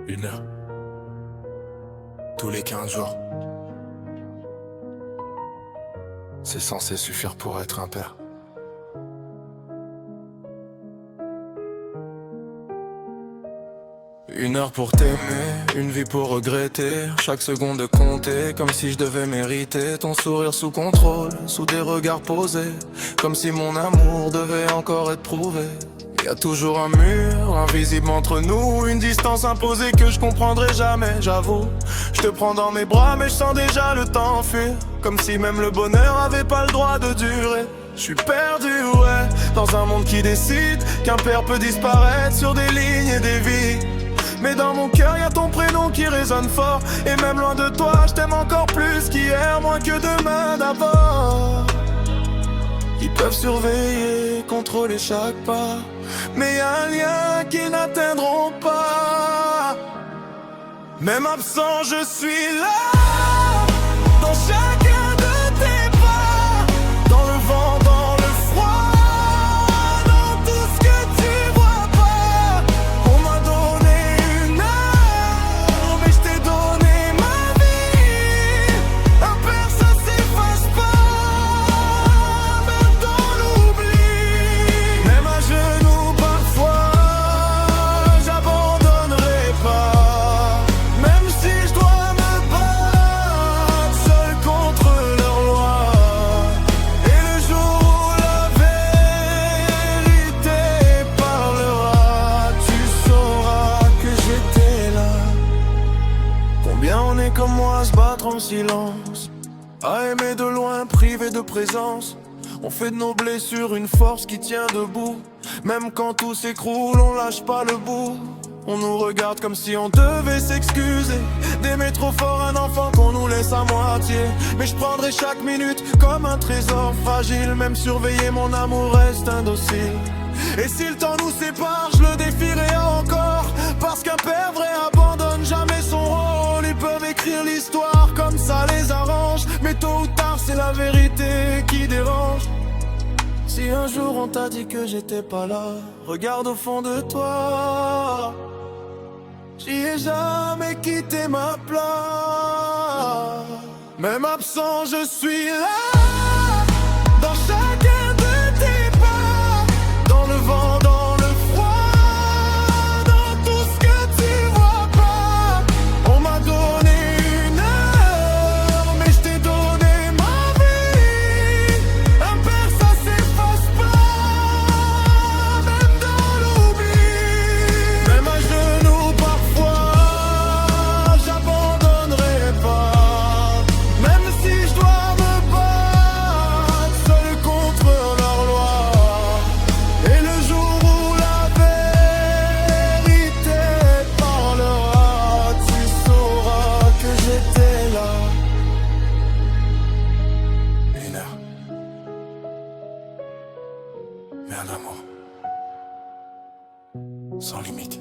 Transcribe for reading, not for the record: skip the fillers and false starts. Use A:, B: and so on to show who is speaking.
A: Une heure. Tous les 15 jours. C'est censé suffire pour être un père. Une heure pour t'aimer, une vie pour regretter. Chaque seconde compter, comme si je devais mériter ton sourire sous contrôle, sous des regards posés, comme si mon amour devait encore être prouvé. Y a toujours un mur invisible entre nous, une distance imposée que je comprendrai jamais, j'avoue. Je te prends dans mes bras mais je sens déjà le temps fuir, comme si même le bonheur avait pas le droit de durer. Je suis perdu, ouais, dans un monde qui décide qu'un père peut disparaître sur des lignes et des vies. Mais dans mon cœur y'a ton prénom qui résonne fort, et même loin de toi je t'aime encore plus qu'hier, moins que demain d'abord. Ils peuvent surveiller, contrôler chaque pas, mais y'a un lien qu'ils n'atteindront pas. Même absent je suis là, dans chacun de tes pas, dans le vent, dans le froid, dans tout ce que tu vois pas. On m'a donné une heure, mais je t'ai donné ma vie. Un père ça s'efface pas, même dans l'oubli. Même à genoux parfois, j'abandonnerai pas. Même si je dois me battre seul contre leur loi. Et le jour où la vérité parlera, tu sauras que j'étais là. Combien on est comme moi à se battre en silence, à aimer de loin, privé de présence. On fait de nos blessures une force qui tient debout. Même quand tout s'écroule, on lâche pas le bout. On nous regarde comme si on devait s'excuser d'aimer trop fort un enfant qu'on nous laisse à moitié. Mais je prendrai chaque minute comme un trésor fragile. Même surveiller mon amour reste indocile. Et si le temps nous sépare, je le défierai encore. Parce qu'un père vrai abandonne jamais son rôle. Ils peuvent écrire l'histoire comme ça les arrange, mais tôt ou tard c'est la vérité qui dérange. Si un jour on t'a dit que j'étais pas là, regarde au fond de toi. J'y ai jamais quitté ma place. Même absent je suis là, dans chacun de tes pas, dans le vent, dans le froid, dans tout ce que tu vois pas. On m'a donné une heure, mais je t'ai donné ma vie. Un père ça s'efface pas, même dans l'oubli. Même à genoux parfois, j'abandonnerai pas. Même si je dois me battre seul contre leur loi. Et le jour où la vérité parlera, tu sauras que j'étais là. Une heure. Mais un amour sans limite.